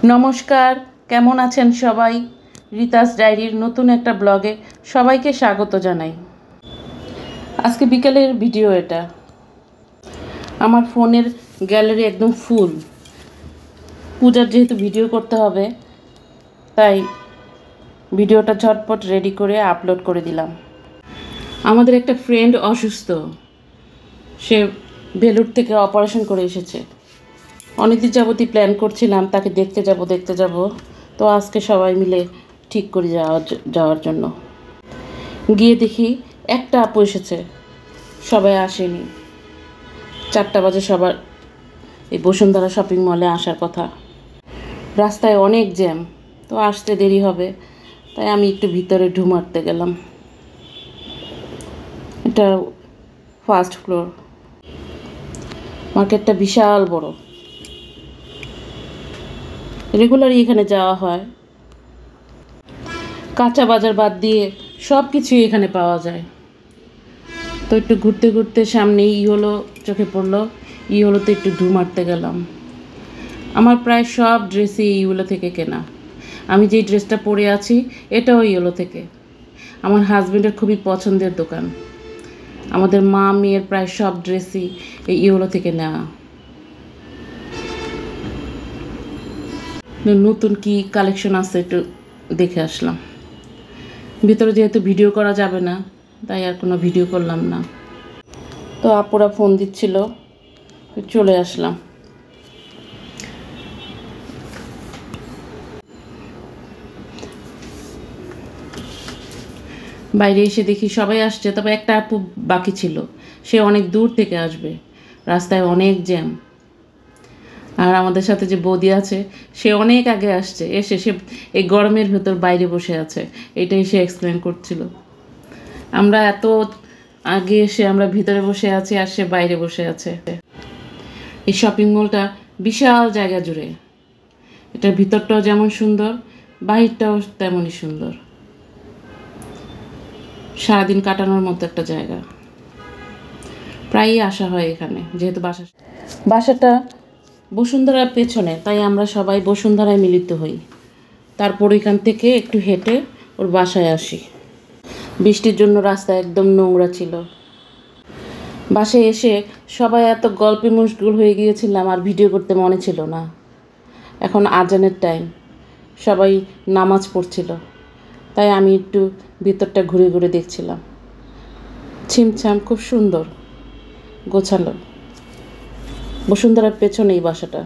নমস্কার, কেমন আছেন সবাই? রিতাস ডায়েরির নতুন একটা ব্লগে সবাইকে স্বাগত জানাই। আজকে বিকেলের ভিডিও এটা। আমার ফোনের গ্যালারি একদম ফুল। পূজার যেহেতু ভিডিও করতে হবে, তাই ভিডিওটা ঝটপট রেডি করে আপলোড করে দিলাম। আমাদের একটা ফ্রেন্ড অসুস্থ, সে ভেলুর থেকে অপারেশন করে এসেছে। অনেকদিন যাবতই প্ল্যান করছিলাম তাকে দেখতে যাব, তো আজকে সবাই মিলে ঠিক করে যাওয়ার জন্য গিয়ে দেখি একটা আপু এসেছে, সবাই আসেনি। 4টা বাজে সবার এই বসুন্ধরা শপিং মলে আসার কথা। রাস্তায় অনেক জ্যাম, তো আসতে দেরি হবে, তাই আমি একটু ভিতরে ঢু মারতে গেলাম। এটা ফার্স্ট ফ্লোর। মার্কেটটা বিশাল বড়, রেগুলারই এখানে যাওয়া হয়। কাঁচা বাজার বাদ দিয়ে সব কিছুই এখানে পাওয়া যায়। তো একটু ঘুরতে ঘুরতে সামনে ইয়েলো চোখে পড়লো, ইয়েলোতে একটু ঢু মারতে গেলাম। আমার প্রায় সব ড্রেসই ইয়েলো থেকে কেনা। আমি যেই ড্রেসটা পরে আছি এটাও ইয়েলো থেকে। আমার হাজব্যান্ডের খুবই পছন্দের দোকান। আমাদের মা মেয়ের প্রায় সব ড্রেসই এই ইয়েলো থেকে নেওয়া। নতুন কি কালেকশন আছে একটু দেখে আসলাম। ভিতরে যেহেতু ভিডিও করা যাবে না, তাই আর কোনো ভিডিও করলাম না। তো আপুরা ফোন দিচ্ছিল, চলে আসলাম। বাইরে এসে দেখি সবাই আসছে, তবে একটা আপু বাকি ছিল, সে অনেক দূর থেকে আসবে। রাস্তায় অনেক জ্যাম। আর আমাদের সাথে যে বৌদি আছে সে অনেক আগে আসছে, এসে সে এই গরমের ভেতর বাইরে বসে আছে, এটাই সে এক্সপ্লেন করছিল। আমরা এত আগে এসে আমরা ভিতরে বসে আছি আর সে বাইরে বসে আছে। এই শপিং মলটা বিশাল জায়গা জুড়ে। এটার ভিতরটাও যেমন সুন্দর, বাহিরটাও তেমনই সুন্দর। সারাদিন কাটানোর মতো একটা জায়গা। প্রায়ই আসা হয় এখানে, যেহেতু বাসাটা বসুন্ধরার পেছনে, তাই আমরা সবাই বসুন্ধরায় মিলিত হই। তারপর এখান থেকে একটু হেঁটে ওর বাসায় আসি। বৃষ্টির জন্য রাস্তা একদম নোংরা ছিল। বাসায় এসে সবাই এত গল্পে মশগুল হয়ে গিয়েছিলাম আর ভিডিও করতে মনে ছিল না। এখন আজানের টাইম, সবাই নামাজ পড়ছিল, তাই আমি একটু ভিতরটা ঘুরে ঘুরে দেখছিলাম। ছিমছাম, খুব সুন্দর গোছালো। বসুন্ধরার পেছনেই বাসাটা।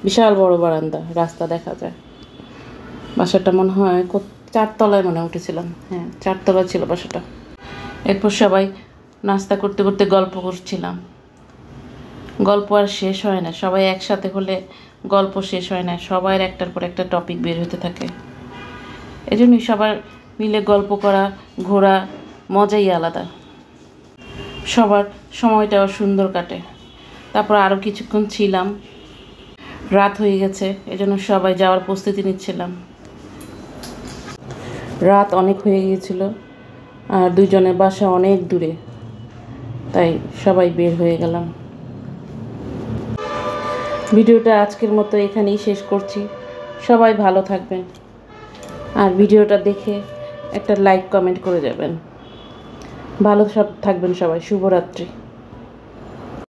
বিশাল বড় বারান্দা, রাস্তা দেখা যায়। বাসাটা মনে হয় 4 তলায় মনে উঠেছিলাম। হ্যাঁ, 4 তলায় ছিল বাসাটা। এরপর সবাই নাস্তা করতে করতে গল্প করছিলাম। গল্প আর শেষ হয় না, সবাই একসাথে হলে গল্প শেষ হয় না। সবার একটার পর একটা টপিক বের হতে থাকে। এজন্যই সবার মিলে গল্প করা, ঘোরা মজাই আলাদা। সবার সময়টাও সুন্দর কাটে। তারপর আরও কিছুক্ষণ ছিলাম, রাত হয়ে গেছে, এজন্য সবাই যাওয়ার প্রস্তুতি নিচ্ছিলাম। রাত অনেক হয়ে গিয়েছিল আর দুইজনের বাসা অনেক দূরে, তাই সবাই বের হয়ে গেলাম। ভিডিওটা আজকের মতো এখানেই শেষ করছি। সবাই ভালো থাকবেন আর ভিডিওটা দেখে একটা লাইক কমেন্ট করে যাবেন। ভালো থাকবেন সবাই। শুভরাত্রি।